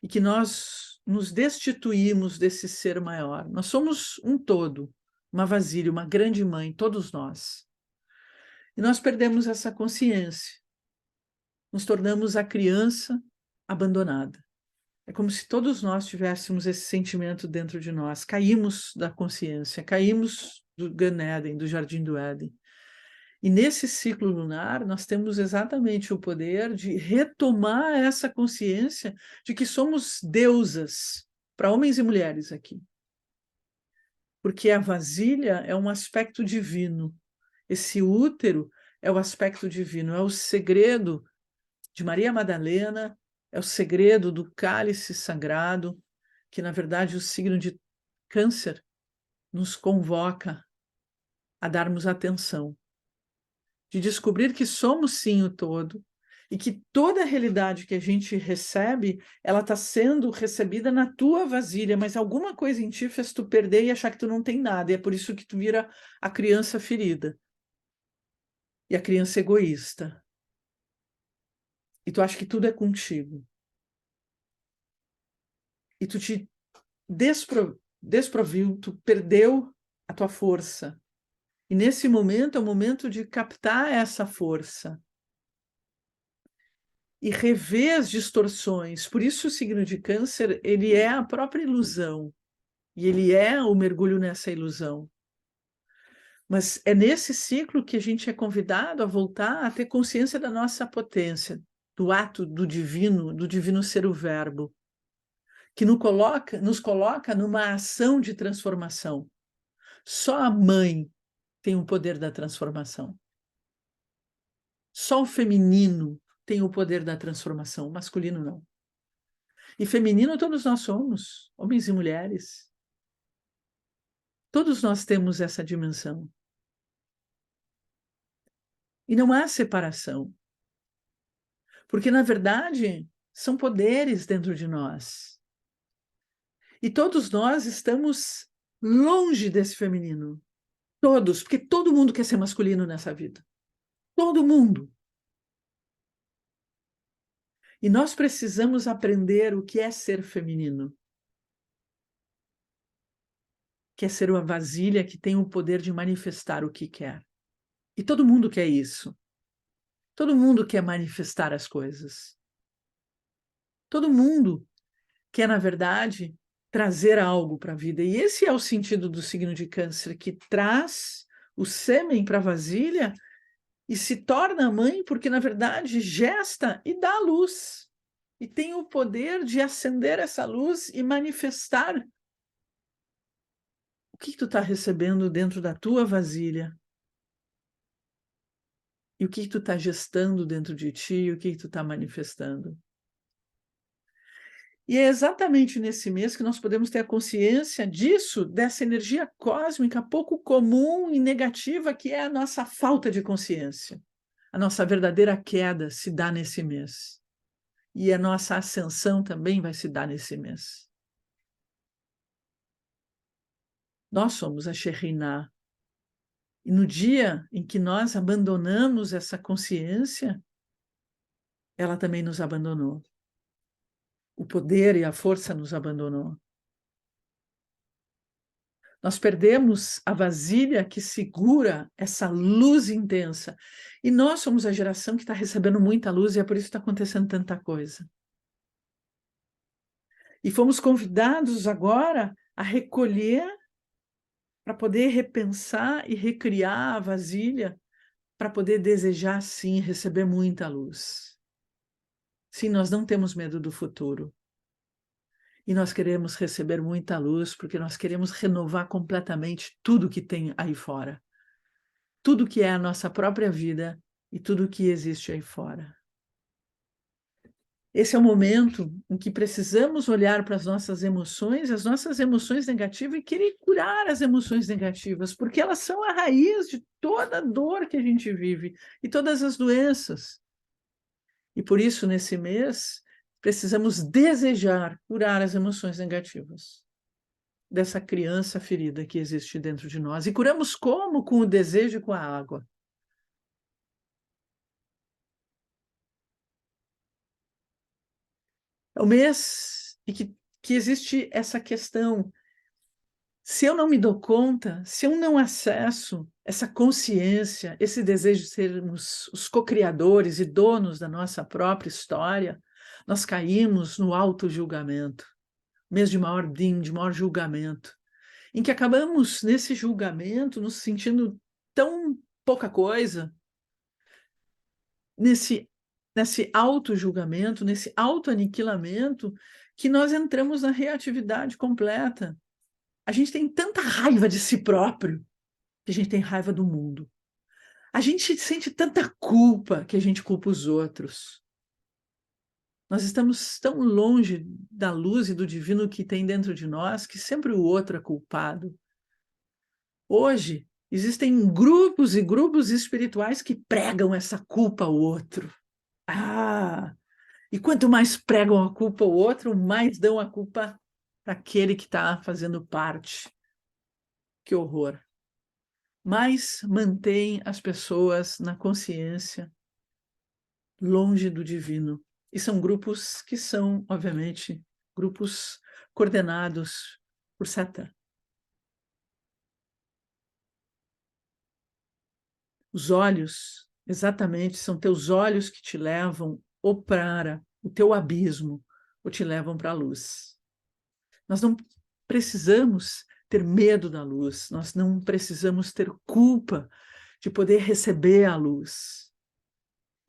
e que nós nos destituímos desse ser maior. Nós somos um todo, uma vasilha, uma grande mãe, todos nós. E nós perdemos essa consciência. Nos tornamos a criança abandonada. É como se todos nós tivéssemos esse sentimento dentro de nós. Caímos da consciência, caímos do Gan Eden, do Jardim do Éden. E nesse ciclo lunar, nós temos exatamente o poder de retomar essa consciência de que somos deusas, para homens e mulheres aqui. Porque a vasilha é um aspecto divino. Esse útero é o aspecto divino, é o segredo de Maria Madalena, é o segredo do cálice sagrado, que, na verdade, o signo de Câncer nos convoca a darmos atenção, de descobrir que somos sim o todo e que toda a realidade que a gente recebe, ela está sendo recebida na tua vasilha, mas alguma coisa em ti fez tu perder e achar que tu não tem nada, e é por isso que tu vira a criança ferida e a criança egoísta. E tu acha que tudo é contigo. E tu te desproviu, tu perdeu a tua força. E nesse momento é o momento de captar essa força e rever as distorções. Por isso o signo de Câncer, ele é a própria ilusão. E ele é o mergulho nessa ilusão. Mas é nesse ciclo que a gente é convidado a voltar a ter consciência da nossa potência, do ato do divino ser o verbo, que nos coloca numa ação de transformação. Só a mãe tem o poder da transformação. Só o feminino tem o poder da transformação, o masculino não. E feminino todos nós somos, homens e mulheres. Todos nós temos essa dimensão. E não há separação. Porque, na verdade, são poderes dentro de nós. E todos nós estamos longe desse feminino. Todos, porque todo mundo quer ser masculino nessa vida. Todo mundo. E nós precisamos aprender o que é ser feminino. Que é ser uma vasilha que tem o poder de manifestar o que quer. E todo mundo quer isso. Todo mundo quer manifestar as coisas. Todo mundo quer, na verdade, trazer algo para a vida. E esse é o sentido do signo de Câncer, que traz o sêmen para a vasilha e se torna mãe, porque, na verdade, gesta e dá luz. E tem o poder de acender essa luz e manifestar o que tu está recebendo dentro da tua vasilha. E o que tu está gestando dentro de ti, e o que tu está manifestando. E é exatamente nesse mês que nós podemos ter a consciência disso, dessa energia cósmica pouco comum e negativa, que é a nossa falta de consciência. A nossa verdadeira queda se dá nesse mês. E a nossa ascensão também vai se dar nesse mês. Nós somos a Shekhinah. E no dia em que nós abandonamos essa consciência, ela também nos abandonou. O poder e a força nos abandonou. Nós perdemos a vasilha que segura essa luz intensa. E nós somos a geração que está recebendo muita luz e é por isso que está acontecendo tanta coisa. E fomos convidados agora a recolher para poder repensar e recriar a vasilha para poder desejar, sim, receber muita luz. Sim, nós não temos medo do futuro. E nós queremos receber muita luz porque nós queremos renovar completamente tudo que tem aí fora. Tudo que é a nossa própria vida e tudo que existe aí fora. Esse é o momento em que precisamos olhar para as nossas emoções negativas e querer curar as emoções negativas, porque elas são a raiz de toda a dor que a gente vive e todas as doenças. E por isso, nesse mês, precisamos desejar curar as emoções negativas dessa criança ferida que existe dentro de nós. E curamos como? Com o desejo e com a água. É o mês em que existe essa questão. Se eu não me dou conta, se eu não acesso essa consciência, esse desejo de sermos os co-criadores e donos da nossa própria história, nós caímos no auto-julgamento, mês de maior din, de maior julgamento, em que acabamos nesse julgamento nos sentindo tão pouca coisa, nesse auto-julgamento, nesse auto-aniquilamento, que nós entramos na reatividade completa. A gente tem tanta raiva de si próprio que a gente tem raiva do mundo. A gente sente tanta culpa que a gente culpa os outros. Nós estamos tão longe da luz e do divino que tem dentro de nós que sempre o outro é culpado. Hoje, existem grupos e grupos espirituais que pregam essa culpa ao outro. E quanto mais pregam a culpa ao outro, mais dão a culpa para aquele que está fazendo parte. Que horror! Mais mantém as pessoas na consciência, longe do divino. E são grupos que são, obviamente, grupos coordenados por Satã. Os olhos, exatamente, são teus olhos que te levam ou para o teu abismo, ou te levam para a luz. Nós não precisamos ter medo da luz, nós não precisamos ter culpa de poder receber a luz.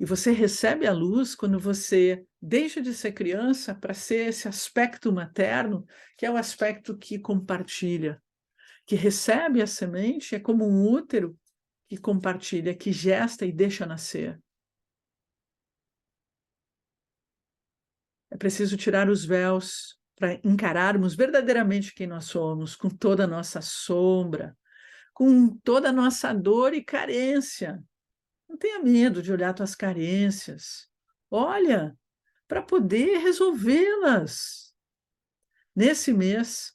E você recebe a luz quando você deixa de ser criança para ser esse aspecto materno, que é o aspecto que compartilha, que recebe a semente, é como um útero que compartilha, que gesta e deixa nascer. É preciso tirar os véus para encararmos verdadeiramente quem nós somos, com toda a nossa sombra, com toda a nossa dor e carência. Não tenha medo de olhar tuas carências. Olha, para poder resolvê-las. Nesse mês,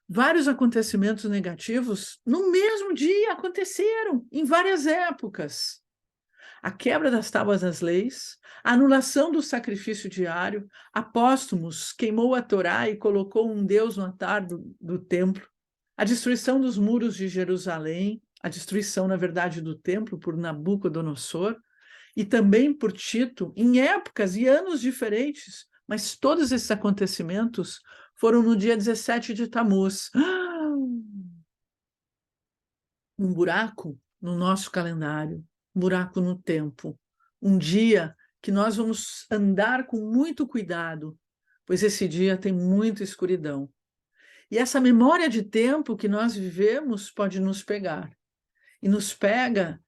vários acontecimentos negativos no mesmo dia aconteceram, em várias épocas. A quebra das tábuas das leis, a anulação do sacrifício diário, Apóstolos queimou a Torá e colocou um deus no altar do templo, a destruição dos muros de Jerusalém, a destruição, na verdade, do templo por Nabucodonosor, e também por Tito, em épocas e anos diferentes, mas todos esses acontecimentos foram no dia 17 de Tamuz. Um buraco no nosso calendário, um buraco no tempo, um dia que nós vamos andar com muito cuidado, pois esse dia tem muita escuridão. E essa memória de tempo que nós vivemos pode nos pegar. E nos pega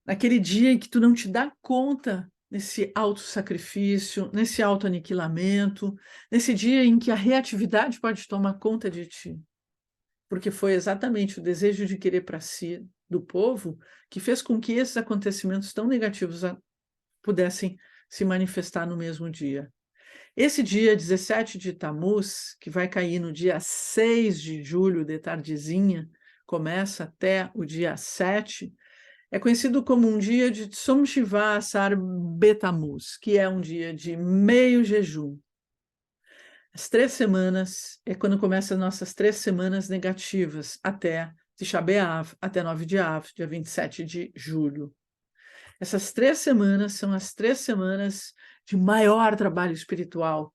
naquele dia em que tu não te dá conta nesse autossacrifício, nesse autoaniquilamento, nesse dia em que a reatividade pode tomar conta de ti. Porque foi exatamente o desejo de querer para si do povo que fez com que esses acontecimentos tão negativos pudessem se manifestar no mesmo dia. Esse dia 17 de Tamuz, que vai cair no dia 6 de julho, de tardezinha, começa até o dia 7, é conhecido como um dia de Tzom Shivá Asar Betamuz, que é um dia de meio jejum. As 3 semanas é quando começam as nossas 3 semanas negativas, até Tisha B'Av, até 9 de Av, dia 27 de julho. Essas 3 semanas são as 3 semanas de maior trabalho espiritual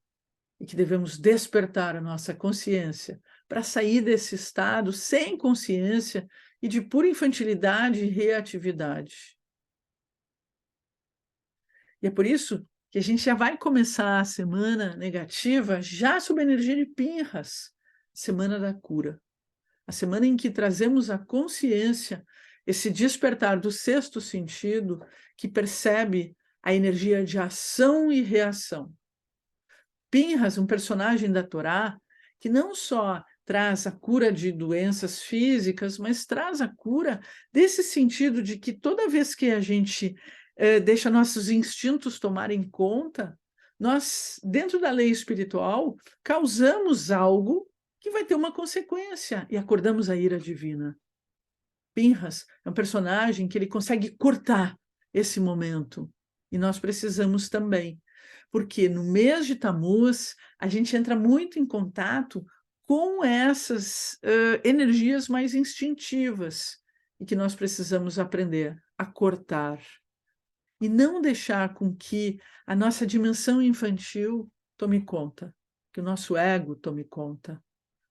e que devemos despertar a nossa consciência para sair desse estado sem consciência e de pura infantilidade e reatividade. E é por isso que a gente já vai começar a semana negativa já sob a energia de Pinhas, semana da cura. A semana em que trazemos a consciência, esse despertar do sexto sentido, que percebe a energia de ação e reação. Pinhas, um personagem da Torá, que não só traz a cura de doenças físicas, mas traz a cura desse sentido de que toda vez que a gente deixa nossos instintos tomarem conta, nós, dentro da lei espiritual, causamos algo que vai ter uma consequência e acordamos a ira divina. Pinhas é um personagem que ele consegue cortar esse momento e nós precisamos também, porque no mês de Tamuz a gente entra muito em contato com essas energias mais instintivas e que nós precisamos aprender a cortar e não deixar com que a nossa dimensão infantil tome conta, que o nosso ego tome conta.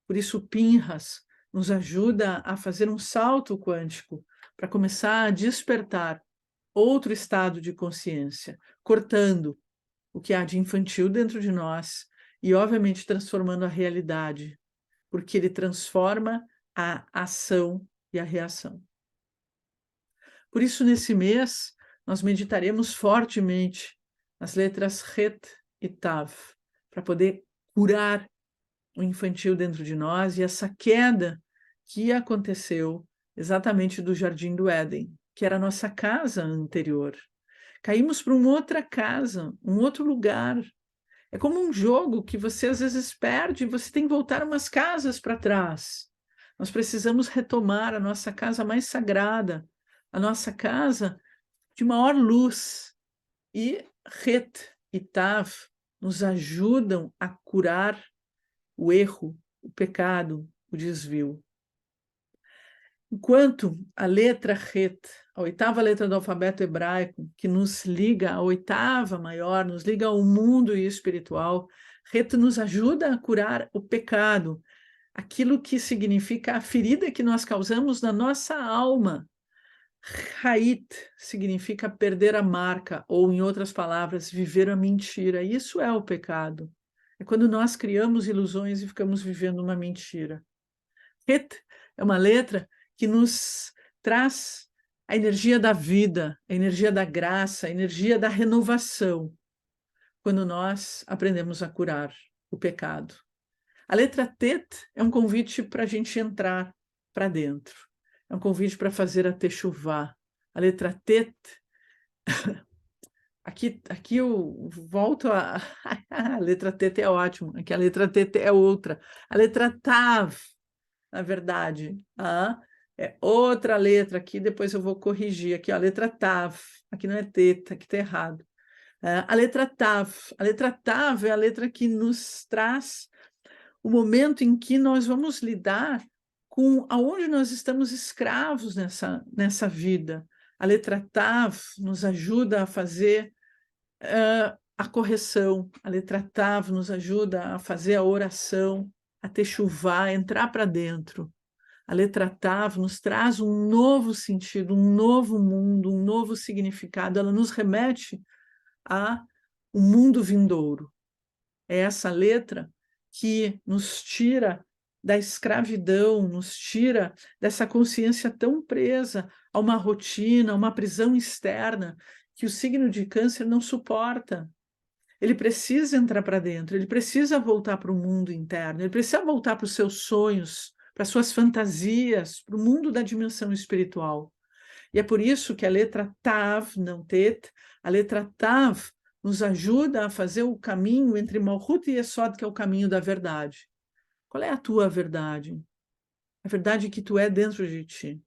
Por isso, Pinhas nos ajuda a fazer um salto quântico para começar a despertar outro estado de consciência, cortando o que há de infantil dentro de nós e, obviamente, transformando a realidade, porque ele transforma a ação e a reação. Por isso, nesse mês, nós meditaremos fortemente nas letras Het e Tav, para poder curar o infantil dentro de nós e essa queda que aconteceu exatamente do Jardim do Éden, que era a nossa casa anterior. Caímos para uma outra casa, um outro lugar. É como um jogo que você às vezes perde e você tem que voltar umas casas para trás. Nós precisamos retomar a nossa casa mais sagrada, a nossa casa de maior luz. E Het e Tav nos ajudam a curar o erro, o pecado, o desvio. Enquanto a letra Het, a 8ª letra do alfabeto hebraico, que nos liga à 8ª maior, nos liga ao mundo espiritual, Het nos ajuda a curar o pecado, aquilo que significa a ferida que nós causamos na nossa alma, Hait significa perder a marca, ou, em outras palavras, viver a mentira. Isso é o pecado. É quando nós criamos ilusões e ficamos vivendo uma mentira. Het é uma letra que nos traz a energia da vida, a energia da graça, a energia da renovação, quando nós aprendemos a curar o pecado. A letra Tet é um convite para a gente entrar para dentro. É um convite para fazer a techuvá. A letra Tet, aqui eu volto a... a letra Tet é ótimo, aqui a letra Tet é outra. A letra Tav, na verdade, é outra letra aqui, depois eu vou corrigir. Aqui, ó, a letra Tav, aqui não é Tet, aqui está errado. A letra Tav é a letra que nos traz o momento em que nós vamos lidar com aonde nós estamos escravos nessa vida. A letra Tav nos ajuda a fazer a correção, a letra Tav nos ajuda a fazer a oração, a techuvá, a entrar para dentro. A letra Tav nos traz um novo sentido, um novo mundo, um novo significado. Ela nos remete a um mundo vindouro. É essa letra que nos tira da escravidão, nos tira dessa consciência tão presa a uma rotina, a uma prisão externa, que o signo de Câncer não suporta. Ele precisa entrar para dentro, ele precisa voltar para o mundo interno, ele precisa voltar para os seus sonhos, para as suas fantasias, para o mundo da dimensão espiritual. E é por isso que a letra Tav, não Tet, a letra Tav nos ajuda a fazer o caminho entre Malhut e Yesod, que é o caminho da verdade. Qual é a tua verdade? A verdade que tu é dentro de ti.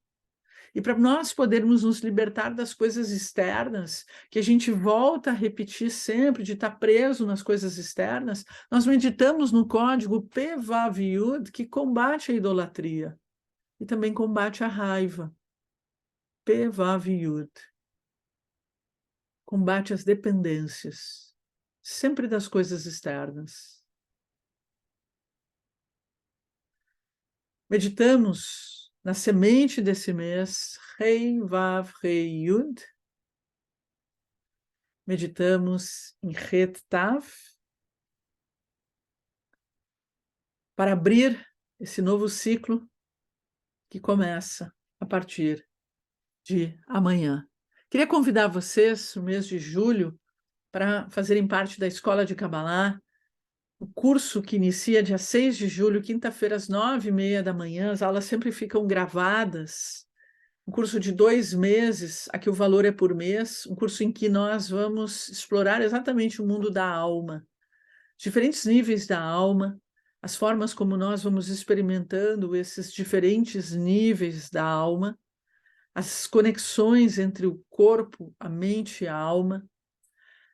E para nós podermos nos libertar das coisas externas, que a gente volta a repetir sempre, de estar preso nas coisas externas, nós meditamos no código Pevav Yud, que combate a idolatria e também combate a raiva. Pevav Yud. Combate as dependências, sempre das coisas externas. Meditamos na semente desse mês, Rei Vav Rei Yud. Meditamos em Het Tav, para abrir esse novo ciclo que começa a partir de amanhã. Queria convidar vocês, no mês de julho, para fazerem parte da Escola de Kabbalah, o curso que inicia dia 6 de julho, quinta-feira, às 9h30 da manhã. As aulas sempre ficam gravadas. Um curso de 2 meses, aqui o valor é por mês, um curso em que nós vamos explorar exatamente o mundo da alma, diferentes níveis da alma, as formas como nós vamos experimentando esses diferentes níveis da alma, as conexões entre o corpo, a mente e a alma,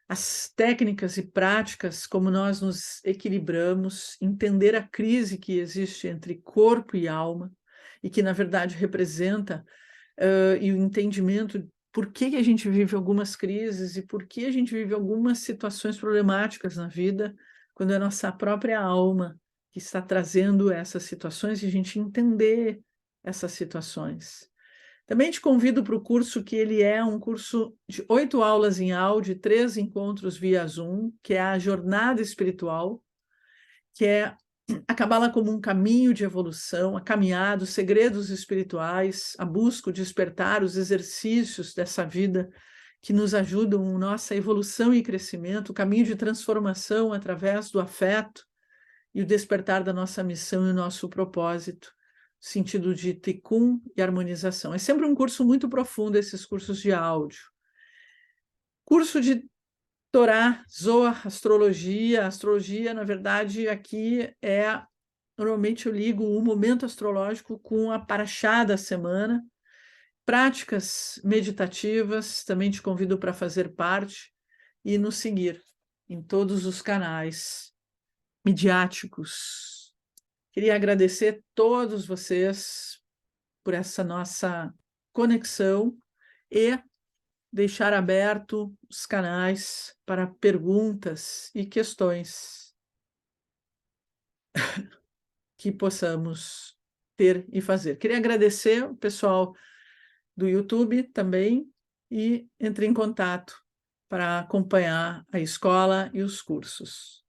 as técnicas e práticas como nós nos equilibramos, entender a crise que existe entre corpo e alma, e que, na verdade, representa e o entendimento por que a gente vive algumas crises e por que a gente vive algumas situações problemáticas na vida, quando é a nossa própria alma que está trazendo essas situações e a gente entender essas situações. Também te convido para o curso, que ele é um curso de 8 aulas em áudio, 3 encontros via Zoom, que é a Jornada Espiritual, que é a Cabala como um caminho de evolução, a caminhada, os segredos espirituais, a busca, o despertar, os exercícios dessa vida que nos ajudam na nossa evolução e crescimento, o caminho de transformação através do afeto e o despertar da nossa missão e o nosso propósito, sentido de tikkun e harmonização. É sempre um curso muito profundo, esses cursos de áudio. Curso de Torá, Zohar, astrologia. Astrologia, na verdade, aqui normalmente eu ligo o momento astrológico com a paraxá da semana. Práticas meditativas, também te convido para fazer parte e nos seguir em todos os canais midiáticos. Queria agradecer a todos vocês por essa nossa conexão e deixar aberto os canais para perguntas e questões que possamos ter e fazer. Queria agradecer o pessoal do YouTube também e entre em contato para acompanhar a escola e os cursos.